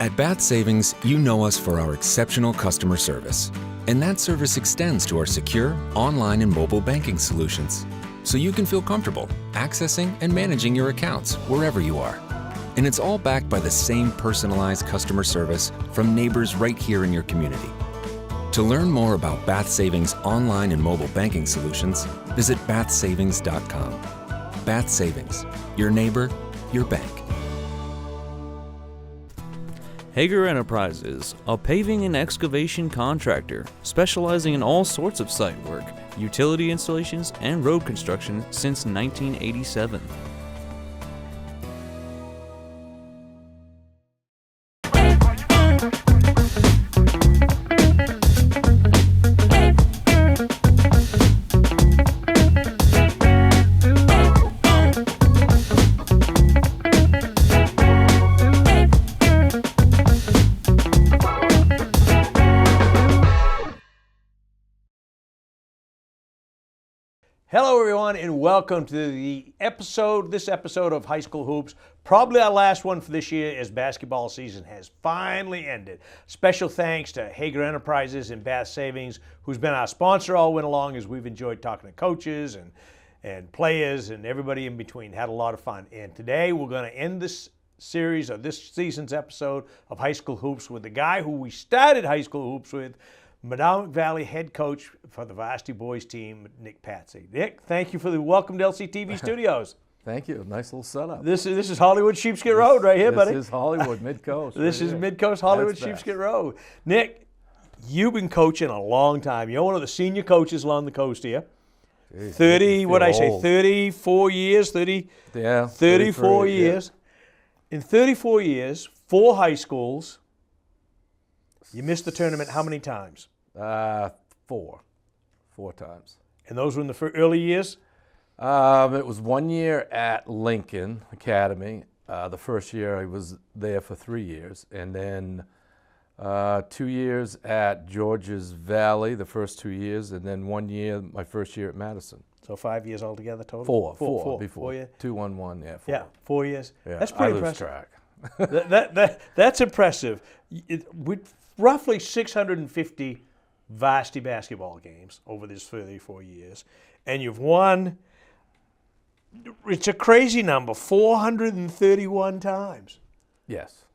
At Bath Savings, you know us for our exceptional customer service. And that service extends to our secure online and mobile banking solutions, so you can feel comfortable accessing and managing your accounts wherever you are. And it's all backed by the same personalized customer service from neighbors right here in your community. To learn more about Bath Savings online and mobile banking solutions, visit bathsavings.com. Bath Savings, your neighbor, your bank. Hager Enterprises, a paving and excavation contractor specializing in all sorts of site work, utility installations, and road construction since 1987. Hello everyone and welcome to this episode of High School Hoops. Probably our last one for this year as basketball season has finally ended. Special thanks to Hager Enterprises and Bath Savings, who's been our sponsor all winter long, as we've enjoyed talking to coaches and players and everybody in between. Had a lot of fun. And today we're going to end this series of this season's episode of High School Hoops with the guy who we started High School Hoops with, Madomic Valley head coach for the varsity boys team, Nick Patsy. Nick, thank you for the welcome to LCTV Studios. Thank you. Nice little setup. This is Hollywood Sheepskin Road right here, buddy. This is Hollywood, Midcoast. This is Midcoast Hollywood Sheepskin Road. Nick, you've been coaching a long time. You're one of the senior coaches along the coast here. Jeez, 34 years, 34 years. In 34 years, 4 high schools. You missed the tournament how many times? 4 times. And those were in the early years? It was 1 year at Lincoln Academy. The first year I was there for 3 years. And then 2 years at Georges Valley, the first 2 years. And then 1 year, my first year at Madison. So 5 years altogether total? Four before. 4 years? 2, 1, 1, yeah, 4. Yeah, 4 years. Yeah, That's pretty I lose impressive. track. That's impressive. With roughly 650 varsity basketball games over these 34 years, and you've won, it's a crazy number, 431 times. Yes,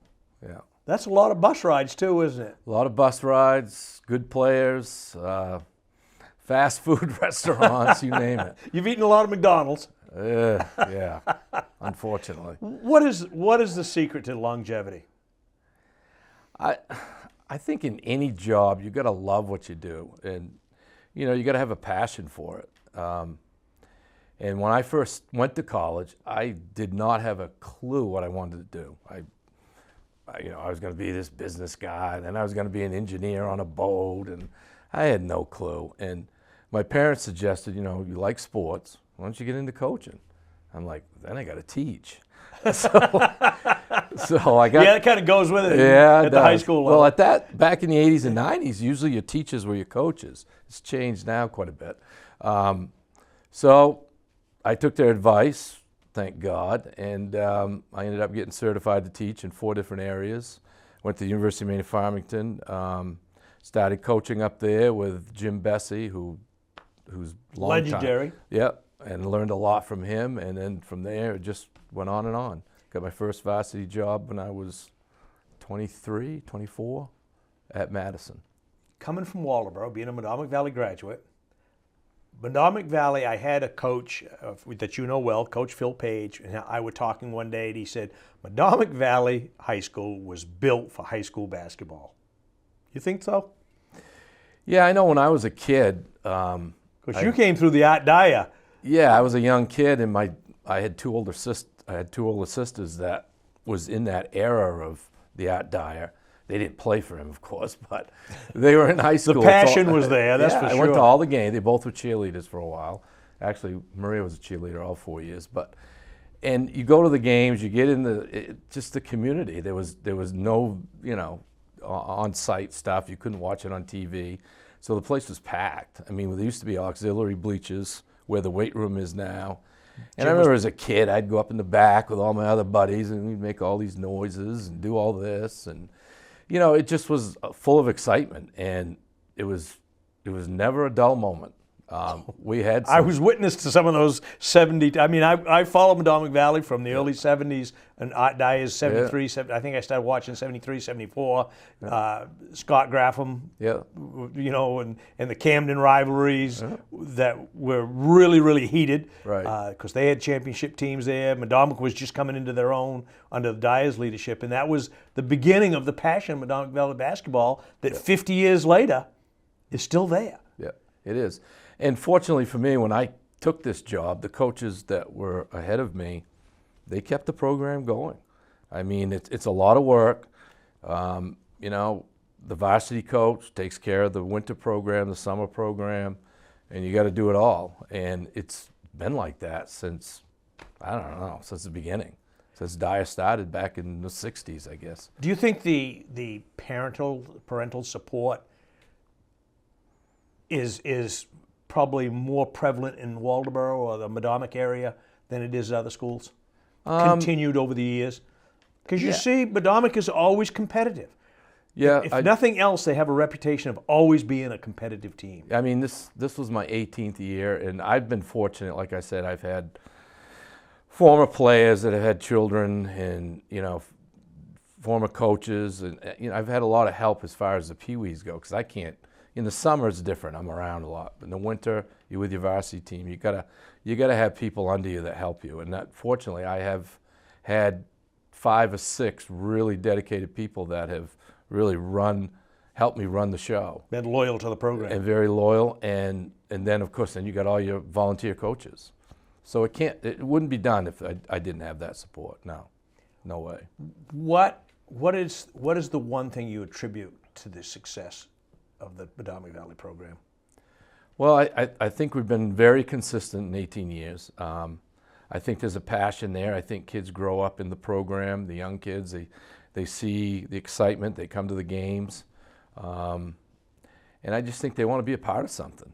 yeah. That's a lot of bus rides too, isn't it? A lot of bus rides, good players, fast food restaurants, you name it. You've eaten a lot of McDonald's. Yeah, unfortunately. What is the secret to longevity? I think in any job, you got to love what you do, and you got to have a passion for it. And when I first went to college, I did not have a clue what I wanted to do. I was going to be this business guy, and then I was going to be an engineer on a boat, and I had no clue. And my parents suggested, you like sports, why don't you get into coaching? I'm like, then I got to teach. So I got. Yeah, that kind of goes with it. Yeah, at the high school level. Well, back in the 80s and 90s, usually your teachers were your coaches. It's changed now quite a bit. So I took their advice, thank God, and I ended up getting certified to teach in 4 different areas. Went to the University of Maine at Farmington. Started coaching up there with Jim Bessie, who's long legendary. Time. Yep, and learned a lot from him, and then from there it just went on and on. Got my first varsity job when I was 23, 24 at Madison. Coming from Waldoboro, being a Madomic Valley graduate, Madomic Valley, I had a coach that you know well, Coach Phil Page, and I were talking one day, and he said, Madomic Valley High School was built for high school basketball. You think so? Yeah, I know when I was a kid. Because you came through the Art Dyer. Yeah, I was a young kid, and I had two older sisters that was in that era of the Art Dyer. They didn't play for him, of course, but they were in high school. The passion was there, that's for sure. I went to all the games. They both were cheerleaders for a while. Actually, Maria was a cheerleader all 4 years. And you go to the games, you get in just the community. There was no, on-site stuff. You couldn't watch it on TV. So the place was packed. I mean, there used to be auxiliary bleachers where the weight room is now. And I remember as a kid, I'd go up in the back with all my other buddies, and we'd make all these noises and do all this, and it just was full of excitement, and it was never a dull moment. We had. I was witness to some of those 70. I mean, I followed Madomic Valley from the early 70s, and Dyer's 73. I think I started watching 73, 74. Scott Graffam. Yeah. And the Camden rivalries that were really, really heated. Right. Because they had championship teams there. Madomic was just coming into their own under Dyer's leadership, and that was the beginning of the passion of Madomic Valley basketball that 50 years later is still there. Yeah, it is. And fortunately for me, when I took this job, the coaches that were ahead of me, they kept the program going. I mean, it's a lot of work. The varsity coach takes care of the winter program, the summer program, and you got to do it all. And it's been like that since, I don't know, since the beginning, since Dyer started back in the 60s, I guess. Do you think the parental support is probably more prevalent in Waldoboro or the Madomic area than it is other schools? Continued over the years? Because you see, Madomic is always competitive. Yeah. If nothing else, they have a reputation of always being a competitive team. I mean, this was my 18th year, and I've been fortunate. Like I said, I've had former players that have had children, and former coaches, and I've had a lot of help as far as the Pee-wees go, because I can't. In the summer, it's different. I'm around a lot. In the winter, you're with your varsity team. You gotta have people under you that help you. And fortunately, I have had 5 or 6 really dedicated people that have really helped me run the show. Been loyal to the program. And very loyal. And then, of course, you got all your volunteer coaches. So it wouldn't be done if I didn't have that support. No way. What is the one thing you attribute to the success of the Madomic Valley program? Well, I think we've been very consistent in 18 years. I think there's a passion there. I think kids grow up in the program, the young kids, they see the excitement, they come to the games. And I just think they want to be a part of something.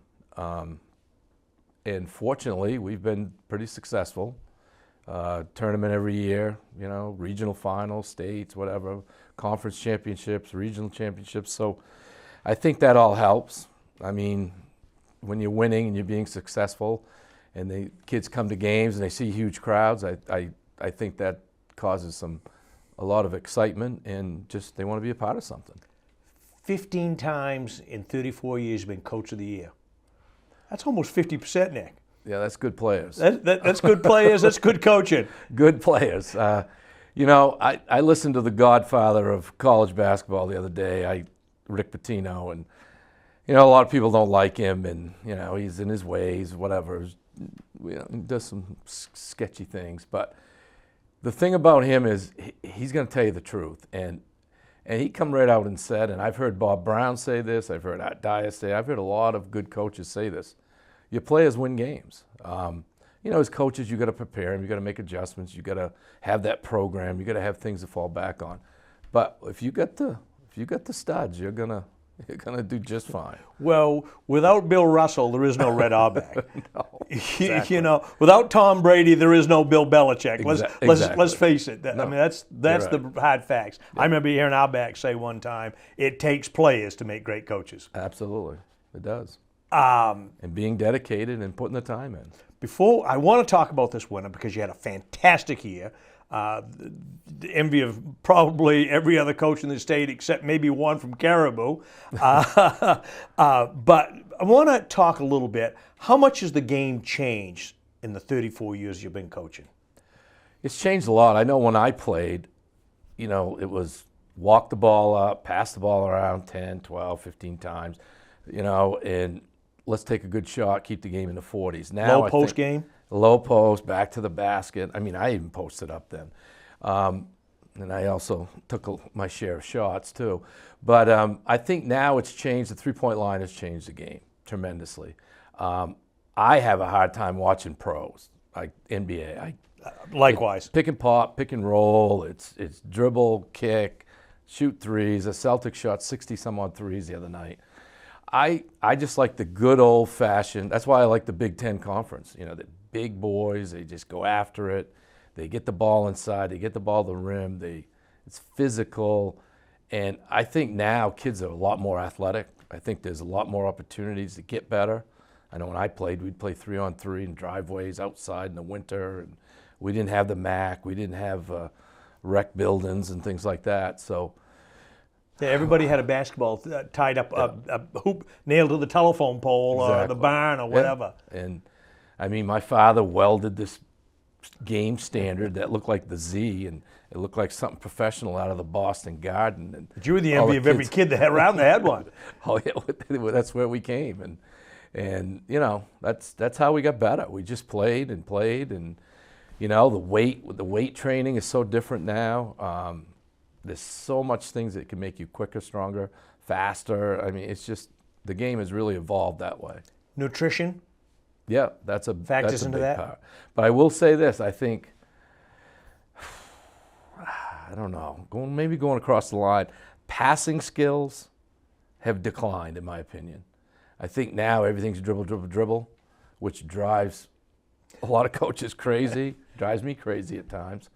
And fortunately, we've been pretty successful. Tournament every year, regional finals, states, whatever, conference championships, regional championships. So I think that all helps. I mean, when you're winning and you're being successful and the kids come to games and they see huge crowds, I think that causes a lot of excitement, and just they want to be a part of something. 15 times in 34 years you've been Coach of the Year. That's almost 50%, Nick. Yeah, that's good players. That's good players. That's good coaching. Good players. I listened to the godfather of college basketball the other day, Rick Pitino, and a lot of people don't like him, and he's in his ways, whatever. He does some sketchy things, but the thing about him is he's going to tell you the truth, and he come right out and said, and I've heard Bob Brown say this, I've heard Dyer say, I've heard a lot of good coaches say this. Your players win games. As coaches, you got to prepare them, you got to make adjustments, you got to have that program, you got to have things to fall back on. But if you got the studs, you're gonna do just fine. Well, without Bill Russell, there is no Red Auerbach. No, exactly. Without Tom Brady, there is no Bill Belichick. Let's face it. No, I mean, that's right. the hard facts. Yeah. I remember hearing Auerbach say one time, "It takes players to make great coaches." Absolutely, it does. And being dedicated and putting the time in. Before I want to talk about this winter because you had a fantastic year. The envy of probably every other coach in the state except maybe one from Caribou. But I want to talk a little bit. How much has the game changed in the 34 years you've been coaching? It's changed a lot. I know when I played, it was walk the ball up, pass the ball around 10, 12, 15 times, and let's take a good shot, keep the game in the 40s. Now, low post game? Low post, back to the basket. I mean, I even posted up then. And I also took my share of shots too. But I think now it's changed. The three-point line has changed the game tremendously. I have a hard time watching pros, like NBA. Likewise. Pick and pop, pick and roll. It's dribble, kick, shoot threes. The Celtics shot 60-some-odd threes the other night. I just like the good old-fashioned. That's why I like the Big Ten Conference. The big boys. They just go after it. They get the ball inside. They get the ball to the rim. It's physical. And I think now kids are a lot more athletic. I think there's a lot more opportunities to get better. I know when I played, we'd play 3-on-3 in driveways outside in the winter. And we didn't have the MAC. We didn't have rec buildings and things like that. So yeah, everybody had a basketball tied up, a hoop nailed to the telephone pole or the barn or whatever. Yeah. And I mean, my father welded this game standard that looked like the Z, and it looked like something professional out of the Boston Garden. And but you were the envy of every kid that had around that had one. Oh yeah, that's where we came, and you know that's how we got better. We just played, and you know the weight training is so different now. There's so much things that can make you quicker, stronger, faster. I mean, it's just the game has really evolved that way. Nutrition. Yeah, that's a factors into big that. part. But I will say this: I think, I don't know, going across the line, passing skills have declined, in my opinion. I think now everything's dribble, dribble, dribble, which drives a lot of coaches crazy. Drives me crazy at times.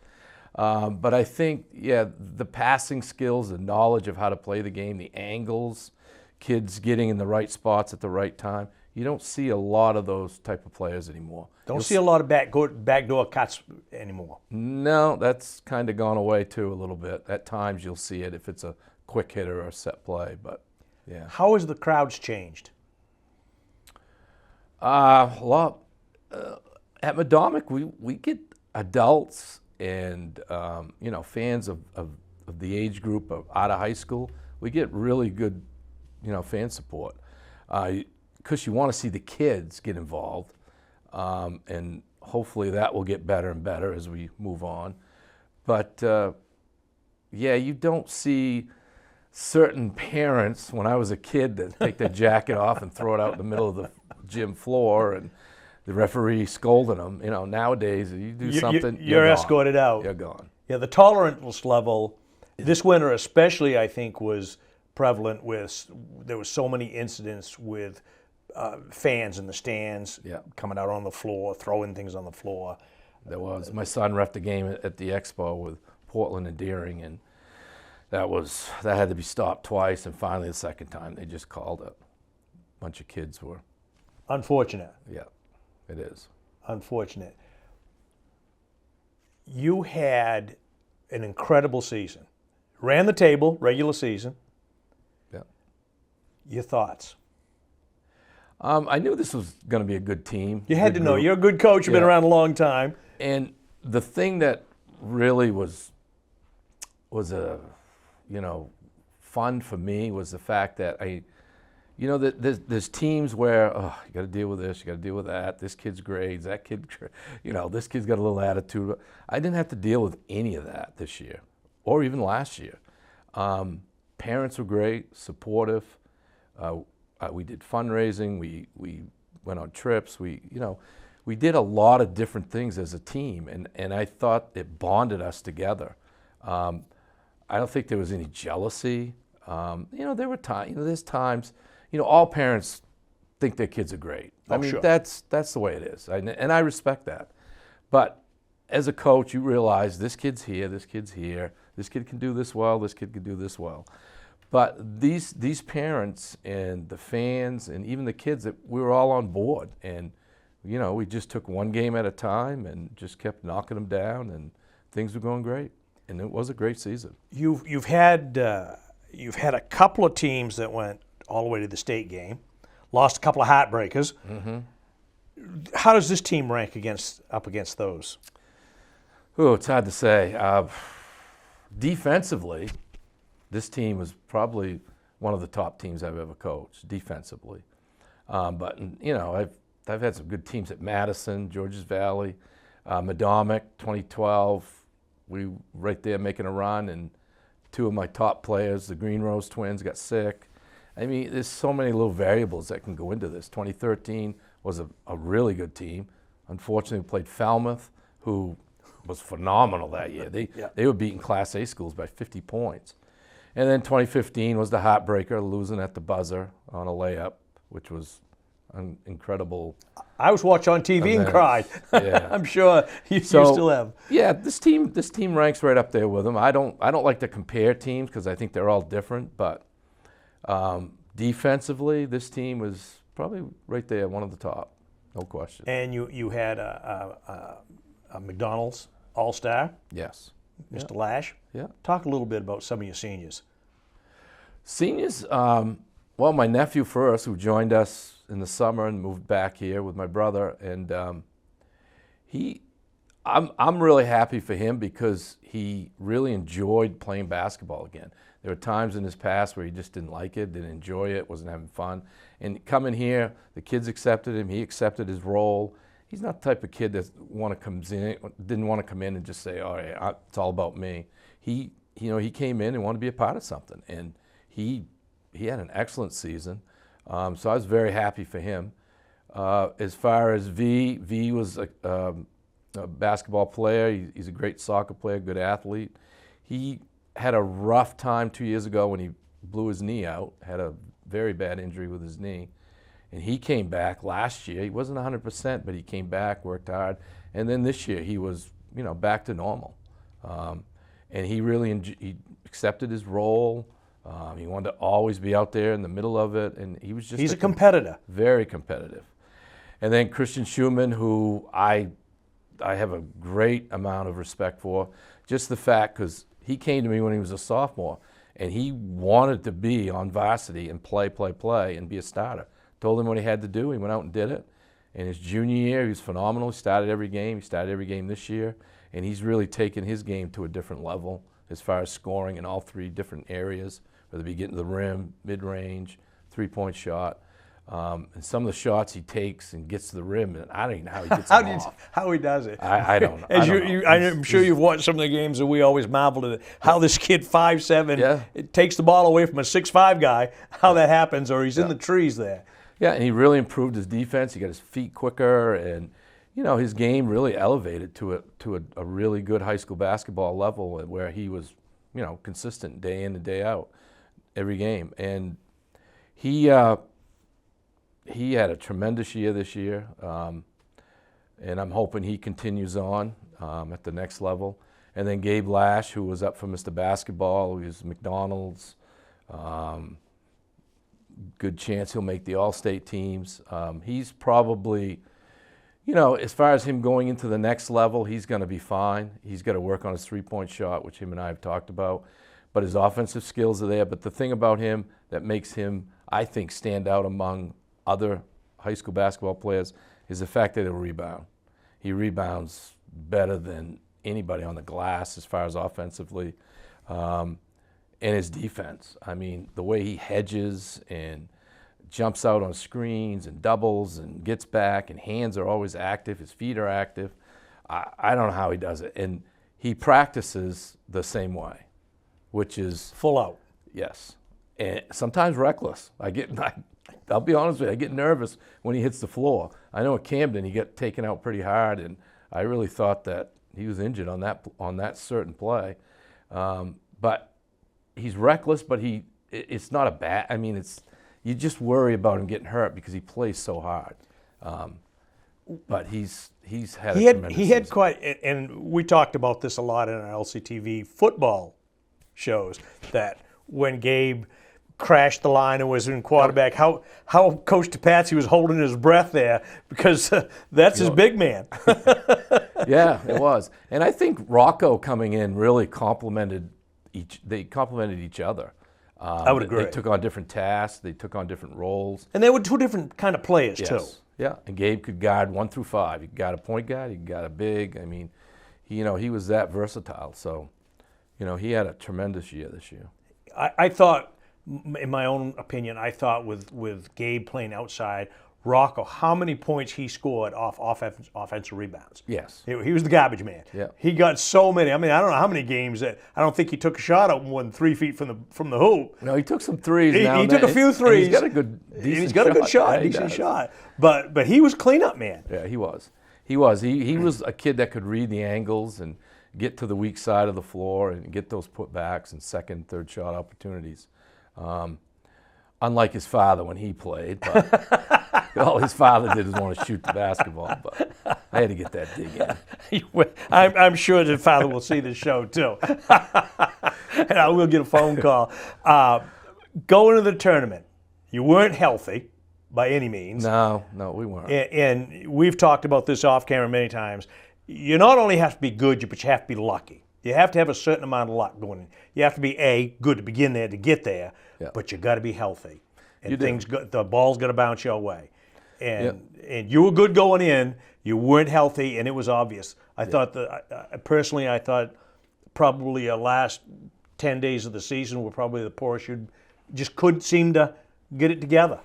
But I think, yeah, the passing skills, the knowledge of how to play the game, the angles, kids getting in the right spots at the right time. You don't see a lot of those type of players anymore. Don't see a lot of backdoor cuts anymore. No, that's kind of gone away too a little bit. At times you'll see it if it's a quick hitter or a set play, but yeah. How has the crowds changed? A lot. At Madomic, we get adults and you know, fans of the age group out of high school. We get really good, you know, fan support. Because you want to see the kids get involved, and hopefully that will get better and better as we move on. But yeah, you don't see certain parents, when I was a kid, that take their jacket off and throw it out in the middle of the gym floor, and the referee scolding them. You know, nowadays you do something, you're escorted out. You're gone. Yeah, the tolerance level this winter especially, I think, was prevalent with, there was so many incidents with fans in the stands, coming out on the floor, throwing things on the floor. There was. My son reffed a game at the Expo with Portland and Deering, and that had to be stopped twice, and finally the second time they just called it. A bunch of kids were. Unfortunate. Yeah, it is. Unfortunate. You had an incredible season. Ran the table, regular season. Yeah. Your thoughts? I knew this was going to be a good team. You had to know. You're a good coach. You've been around a long time. And the thing that really was fun for me was the fact that there's teams where you got to deal with this, you got to deal with that. This kid's grades, that kid, this kid's got a little attitude. I didn't have to deal with any of that this year, or even last year. Parents were great, supportive. We did fundraising. We went on trips. We did a lot of different things as a team, and I thought it bonded us together. I don't think there was any jealousy. There were times. There's times. All parents think their kids are great. Sure. That's the way it is, and I respect that. But as a coach, you realize this kid's here, this kid's here, this kid can do this well, this kid can do this well. But these parents and the fans and even the kids, we were all on board, and we just took one game at a time and just kept knocking them down, and things were going great, and it was a great season. You've had a couple of teams that went all the way to the state game, lost a couple of heartbreakers. Mm-hmm. How does this team rank up against those? Oh, it's hard to say. Defensively, this team was probably one of the top teams I've ever coached defensively. But I've had some good teams at Madison, Georges Valley, Madomic, 2012. We right there making a run, and two of my top players, the Green Rose twins, got sick. I mean, there's so many little variables that can go into this. 2013 was a really good team. Unfortunately, we played Falmouth, who was phenomenal that year. They were beating Class A schools by 50 points. And then 2015 was the heartbreaker, losing at the buzzer on a layup, which was incredible. I was watching on TV and events. cried. Yeah. I'm sure you So, still have. Yeah, this team ranks right up there with them. I don't like to compare teams because I think they're all different. But defensively, this team was probably right there, one of the top, no question. And you had a McDonald's All-Star, Yes. Mr. Lash. Yeah. Talk a little bit about some of your seniors. Seniors, well, my nephew first, who joined us in the summer and moved back here with my brother, and I'm really happy for him because he really enjoyed playing basketball again. There were times in his past where he just didn't like it, didn't enjoy it, wasn't having fun. And coming here, the kids accepted him. He accepted his role. He's not the type of kid that didn't want to come in and just say, "Oh, yeah, it's all about me." He came in and wanted to be a part of something, and he had an excellent season. So I was very happy for him. As far as V was a basketball player. He's a great soccer player, good athlete. He had a rough time 2 years ago when he blew his knee out, had a very bad injury with his knee. And he came back last year. He wasn't 100%, but he came back, worked hard. And then this year he was, back to normal. And he really he accepted his role. He wanted to always be out there in the middle of it, and he was just He's a competitor. Very competitive. And then Christian Schumann, who I have a great amount of respect for, just the fact because he came to me when he was a sophomore, and he wanted to be on varsity and play, and be a starter. Told him what he had to do. He went out and did it. In his junior year, he was phenomenal. He started every game. He started every game this year, and he's really taken his game to a different level as far as scoring in all three different areas, whether it be getting to the rim, mid-range, three-point shot. And some of the shots he takes and gets to the rim, and I don't even know how he gets them off. How he does it. I don't know. I'm sure you've watched some of the games that we always marveled at how this kid 5'7", it takes the ball away from a 6'5" guy, how that happens, or he's in the trees there. Yeah, and he really improved his defense. He got his feet quicker, and his game really elevated to a really good high school basketball level where he was consistent day in and day out, every game. And he had a tremendous year this year, and I'm hoping he continues on at the next level. And then Gabe Lash, who was up for Mr. Basketball, who was McDonald's. Good chance he'll make the All-State teams. He's probably, as far as him going into the next level, he's going to be fine. He's got to work on his three-point shot, which him and I have talked about. But his offensive skills are there. But the thing about him that makes him, I think, stand out among other high school basketball players is the fact that he'll rebound. He rebounds better than anybody on the glass as far as offensively. And his defense. I mean, the way he hedges and jumps out on screens and doubles and gets back, and hands are always active, his feet are active. I don't know how he does it. And he practices the same way, which is full out. Yes. And sometimes reckless. I'll be honest with you, I get nervous when he hits the floor. I know at Camden he got taken out pretty hard, and I really thought that he was injured on that certain play. But he's reckless, but it's not a bad. I mean, you just worry about him getting hurt because he plays so hard. But he's had a tremendous season. Quite, and we talked about this a lot in our LCTV football shows, that when Gabe crashed the line and was in quarterback, how Coach DePatsy was holding his breath there because that's his big man. Yeah, it was. And I think Rocco coming in really complemented each other. I would agree. They took on different tasks. They took on different roles. And they were two different kind of players, too. Yeah, and Gabe could guard 1 through 5. He got a point guard. He got a big. I mean, he was that versatile. So, he had a tremendous year this year. I thought, in my own opinion, with Gabe playing outside, Rocco, how many points he scored off offensive rebounds. Yes. He was the garbage man. Yeah. He got so many. I mean, I don't know how many games that I don't think he took a shot out more than 3 feet from the hoop. No, he took some threes. He took a few threes. He's got a good, decent shot. But he was cleanup man. Yeah, he was. He was a kid that could read the angles and get to the weak side of the floor and get those putbacks and second, third shot opportunities. unlike his father when he played. But all his father did was want to shoot the basketball. But I had to get that dig in. I'm sure the father will see this show too, and I will get a phone call. Going to the tournament, you weren't healthy by any means. No, we weren't. And we've talked about this off camera many times. You not only have to be good, but you have to be lucky. You have to have a certain amount of luck going in. You have to be good to begin there, to get there, but you got to be healthy, and the ball's got to bounce your way. And you were good going in. You weren't healthy, and it was obvious. I thought personally, I thought probably the last 10 days of the season were probably the poorest. You just couldn't seem to get it together.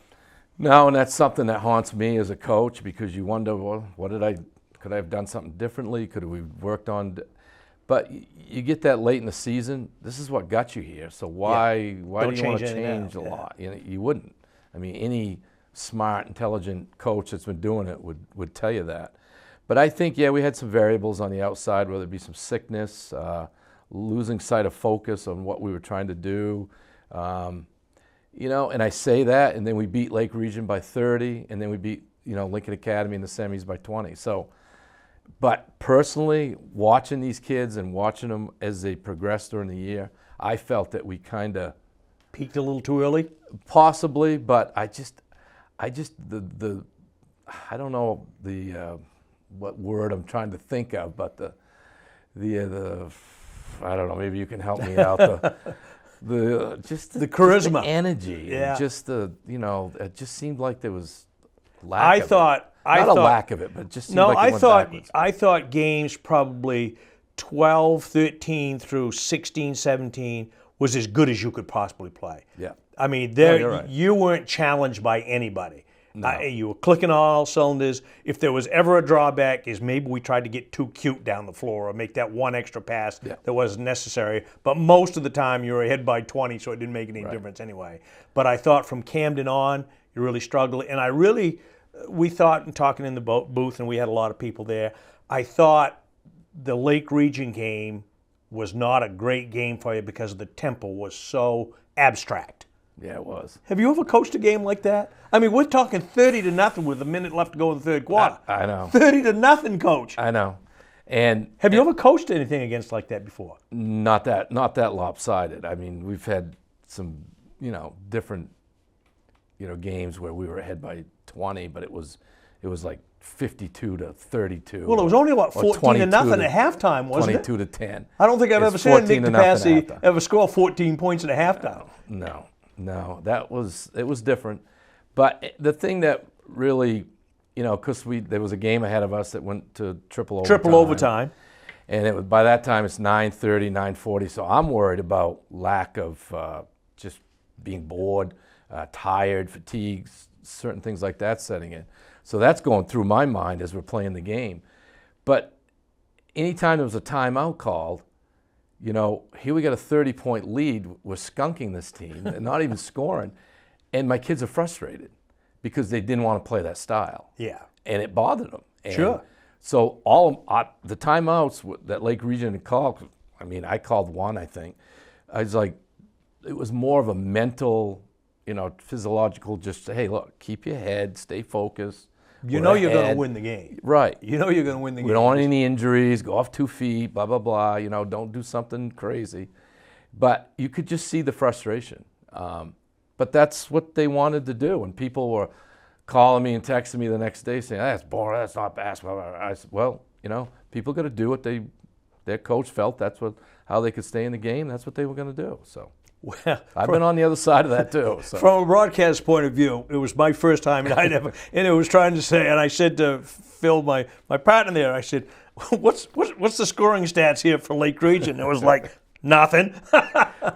No, and that's something that haunts me as a coach, because you wonder, well, could I have done something differently? Could we worked on? But you get that late in the season. This is what got you here. So why do you want to change a lot? You wouldn't. I mean, any smart, intelligent coach that's been doing it would tell you that. But I think, we had some variables on the outside, whether it be some sickness, losing sight of focus on what we were trying to do. And I say that, and then we beat Lake Region by 30, and then we beat, Lincoln Academy in the semis by 20. So, but personally, watching these kids and watching them as they progressed during the year, I felt that we kind of peaked a little too early. Possibly, but I don't know what word I'm trying to think of, but the I don't know. Maybe you can help me out. The charisma, the energy, just it just seemed like there was lack. Not a lack of it, but it just seemed like it went backwards. I thought games probably 12, 13 through 16, 17 was as good as you could possibly play. Yeah, I mean, right. You weren't challenged by anybody. No. You were clicking on all cylinders. If there was ever a drawback, is maybe we tried to get too cute down the floor or make that one extra pass that wasn't necessary. But most of the time, you were ahead by 20, so it didn't make any difference anyway. But I thought from Camden on, you really struggled. And we thought, and talking in the booth, and we had a lot of people there, I thought the Lake Region game was not a great game for you because the tempo was so abstract. Yeah, it was. Have you ever coached a game like that? I mean, we're talking 30-0 with a minute left to go in the third quarter. I know. 30-0, coach. I know. And have you ever coached anything against like that before? Not that lopsided. I mean, we've had some, different, games where we were ahead by 20, but it was like 52-32. Well, it was only about 14-0 at halftime, wasn't it? 22-10. I don't think I've ever seen Nick DePassy ever score 14 points at halftime. No, it was different. But the thing that really, because there was a game ahead of us that went to triple overtime. And by that time it's 9:30, 9:40. So I'm worried about lack of just being bored, tired, fatigued, certain things like that setting in. So that's going through my mind as we're playing the game. But anytime there was a timeout called, here we got a 30-point lead. We're skunking this team and not even scoring. And my kids are frustrated because they didn't want to play that style. Yeah. And it bothered them. And sure. So the timeouts that Lake Region called, I called one, I think. I was like, it was more of a mental, physiological, just, hey, look, keep your head, stay focused. You're going to win the game. Right. You're going to win the game. We don't want any injuries, go off 2 feet, blah, blah, blah. Don't do something crazy. But you could just see the frustration. But that's what they wanted to do. And people were calling me and texting me the next day saying, that's boring, that's not basketball. I said, well, people got to do what their coach felt that's how they could stay in the game. That's what they were going to do. So. Well, I've been on the other side of that too. So. From a broadcast point of view, it was my first time, and and it was trying to say, and I said to Phil, my partner there, I said, what's the scoring stats here for Lake Region? It was like, nothing.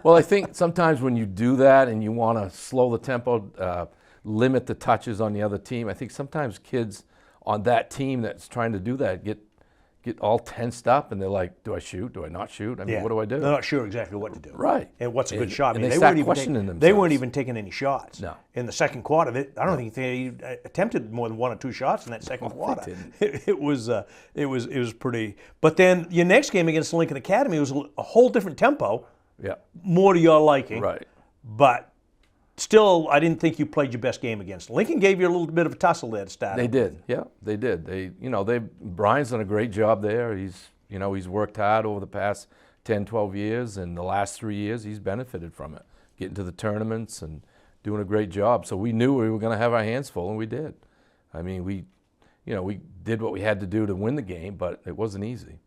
Well, I think sometimes when you do that and you want to slow the tempo, limit the touches on the other team, I think sometimes kids on that team that's trying to do that get all tensed up, and they're like, do I shoot? Do I not shoot? What do I do? They're not sure exactly what to do. Right. And what's a good shot? And they start questioning themselves. They weren't even taking any shots. No. In the second quarter, I don't think they attempted more than 1 or 2 shots in that second quarter. It was pretty. But then your next game against Lincoln Academy was a whole different tempo. Yeah. More to your liking. Right. But still, I didn't think you played your best game against. Lincoln gave you a little bit of a tussle there to start. They did, yeah, they did. Brian's done a great job there. He's worked hard over the past 10, 12 years, and the last 3 years he's benefited from it, getting to the tournaments and doing a great job. So we knew we were going to have our hands full, and we did. I mean, we did what we had to do to win the game, but it wasn't easy.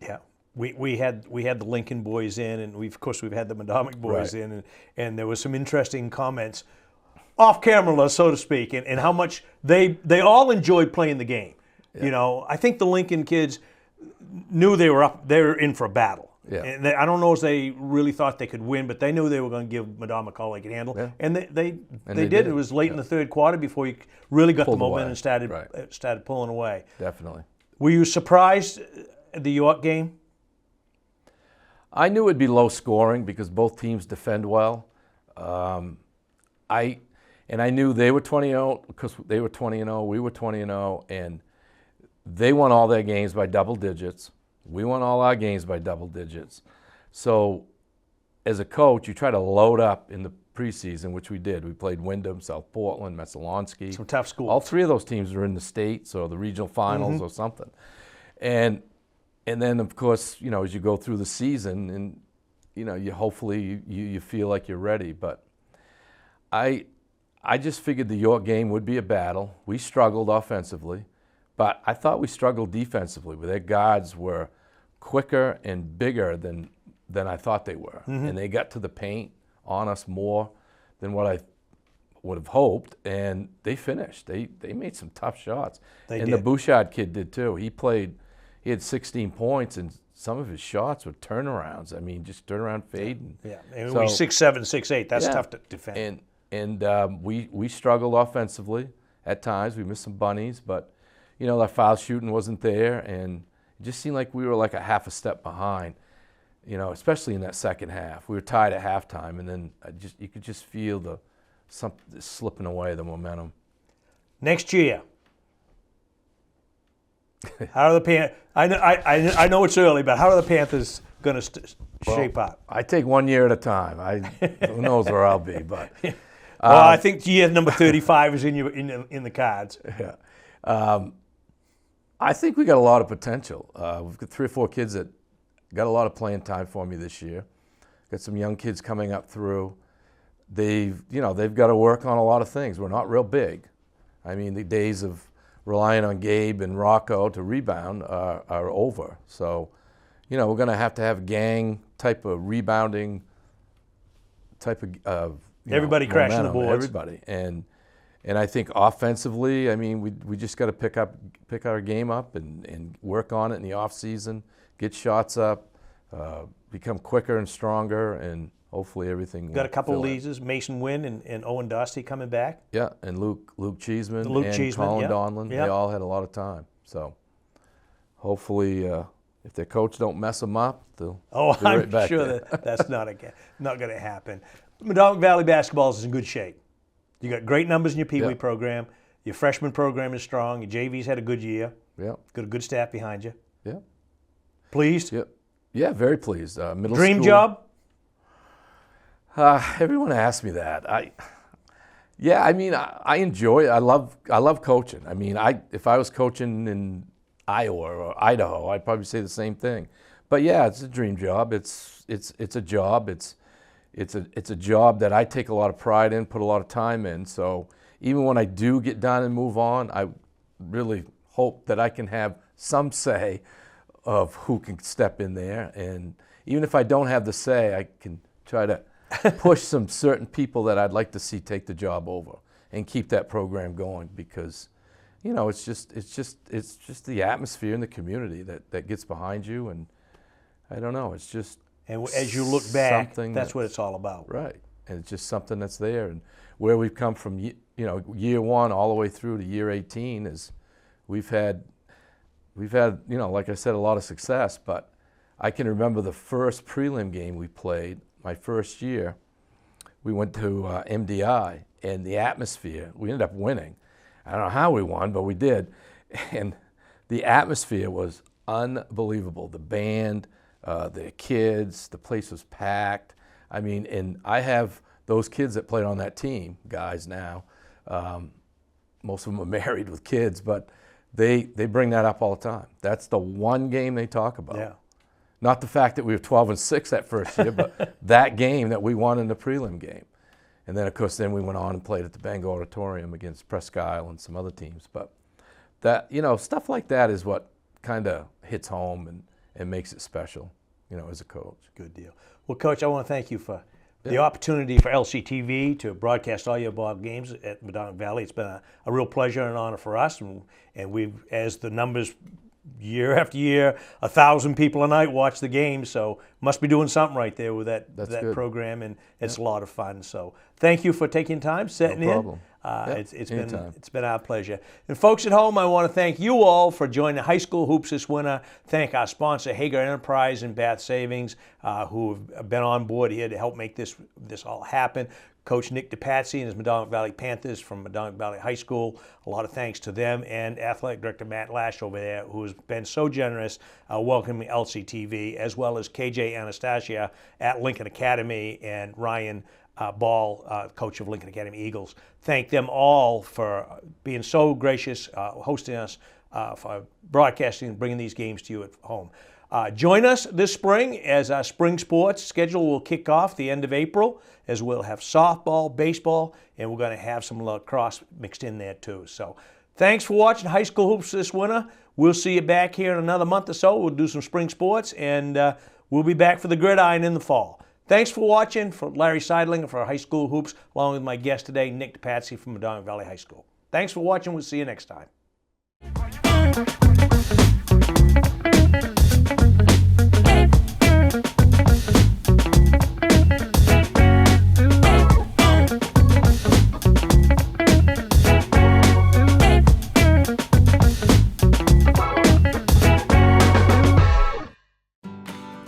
Yeah. We had the Lincoln boys in, and we've had the Madomic boys Right. in, and there was some interesting comments off camera, so to speak, and how much they all enjoyed playing the game. Yeah. I think the Lincoln kids knew they were in for a battle. Yeah. And I don't know if they really thought they could win, but they knew they were going to give Madomic all they could handle, Yeah. and they they did. did. It was late in the third quarter before you really got Pulled the momentum away. and started Right. pulling away. Definitely. Were you surprised at the York game? I knew it'd be low scoring because both teams defend well. I knew they were 20-0 because they were 20-0, we were 20-0, and they won all their games by double digits. We won all our games by double digits. So as a coach, you try to load up in the preseason, which we did. We played Wyndham, South Portland, Messalonski. Some tough schools. All three of those teams were in the states or the regional finals or something. And then, of course, as you go through the season, and you hopefully you feel like you're ready. But I just figured the York game would be a battle. We struggled offensively, but I thought we struggled defensively. Their guards were quicker and bigger than I thought they were, and they got to the paint on us more than what I would have hoped, and they finished. They made some tough shots. They and did. The Bouchard kid did too. He had 16 points, and some of his shots were turnarounds. I mean, just turnaround fade. Yeah, and So- we're 6'7", 6'8". That's Yeah. tough to defend. And we struggled offensively at times. We missed some bunnies, but our foul shooting wasn't there, and it just seemed like we were like a half a step behind. Especially in that second half. We were tied at halftime, and then you could just feel something slipping away, the momentum. Next year, how are the Panthers? I know it's early, but how are the Panthers going to shape up? I take 1 year at a time. Who knows where I'll be, but Well, I think year number 35 is in the cards. yeah. I think we got a lot of potential. We've got 3 or 4 kids that got a lot of playing time for me this year. Got some young kids coming up through. They've got to work on a lot of things. We're not real big. I mean, the days of relying on Gabe and Rocco to rebound are over. So, we're going to have gang type of rebounding type of Everybody crashing the momentum, boards. Everybody. And I think offensively, I mean, we just got to pick our game up and work on it in the off season, get shots up, become quicker and stronger, and hopefully everything. Got a couple of will fill in. leases, Mason Wynn and Owen Dostey coming back. Yeah, and Luke Cheeseman Luke and Cheeseman, Colin yeah. Donlin, Yeah. they all had a lot of time. So hopefully, if their coach don't mess them up, they'll Oh, be right I'm back sure there. that's not going to happen. Madomic Valley basketball is in good shape. You got great numbers in your Pee Wee Yeah. program. Your freshman program is strong. Your JV's had a good year. Yeah, Got a good staff behind you. yeah, Pleased? yeah. Very pleased. Middle Dream school. job? Everyone asks me that. I mean, I enjoy it. I love coaching. I mean, if I was coaching in Iowa or Idaho, I'd probably say the same thing. But yeah, it's a dream job. It's a job. It's a job that I take a lot of pride in, put a lot of time in. So even when I do get done and move on, I really hope that I can have some say of who can step in there. And even if I don't have the say, I can try to push some certain people that I'd like to see take the job over and keep that program going, because it's just the atmosphere in the community that gets behind you. And I don't know, it's just And as you look back, something that's what it's all about. right. And it's just something that's there. And where we've come from, year 1 all the way through to year 18 is we've had, like I said, a lot of success. But I can remember the first prelim game we played, my first year. We went to MDI, and the atmosphere, we ended up winning. I don't know how we won, but we did. And the atmosphere was unbelievable. The band, the kids, the place was packed. I mean, and I have those kids that played on that team, guys now, most of them are married with kids, but they bring that up all the time. That's the one game they talk about. Yeah. Not the fact that we were 12-6 that first year, but that game that we won in the prelim game. And then, of course, we went on and played at the Bangor Auditorium against Presque Isle and some other teams. But that, stuff like that is what kind of hits home and makes it special, as a coach. Good deal. Well, Coach, I want to thank you for the opportunity for LCTV to broadcast all your ball games at Medonic Valley. It's been a real pleasure and an honor for us. And we've, as the numbers year after year, 1,000 people a night watch the game, so must be doing something right there with that program, and it's a lot of fun. So thank you for taking time, setting No problem. It's been our pleasure. And folks at home, I want to thank you all for joining High School Hoops this winter. Thank our sponsor, Hager Enterprise and Bath Savings, who have been on board here to help make this all happen. Coach Nick DePatsy and his Medonic Valley Panthers from Medonic Valley High School. A lot of thanks to them, and Athletic Director Matt Lash over there, who has been so generous welcoming LCTV, as well as KJ Anastasia at Lincoln Academy and Ryan Ball, coach of Lincoln Academy Eagles. Thank them all for being so gracious, hosting us, for broadcasting and bringing these games to you at home. Join us this spring as our spring sports schedule will kick off the end of April, as we'll have softball, baseball, and we're going to have some lacrosse mixed in there too. So thanks for watching High School Hoops this winter. We'll see you back here in another month or so. We'll do some spring sports, and we'll be back for the gridiron in the fall. Thanks for watching. For Larry Seidling for High School Hoops, along with my guest today, Nick DePatsy from Medonic Valley High School. Thanks for watching. We'll see you next time.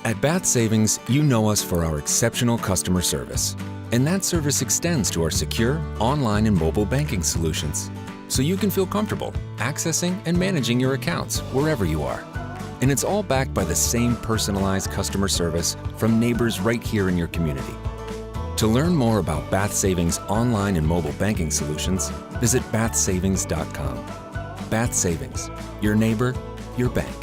At Bath Savings, you know us for our exceptional customer service. And that service extends to our secure online and mobile banking solutions, so you can feel comfortable accessing and managing your accounts wherever you are. And it's all backed by the same personalized customer service from neighbors right here in your community. To learn more about Bath Savings online and mobile banking solutions, visit bathsavings.com. Bath Savings, your neighbor, your bank.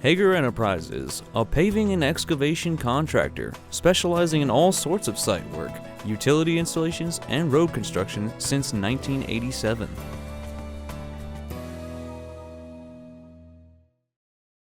Hager Enterprises, a paving and excavation contractor specializing in all sorts of site work, utility installations, and road construction since 1987.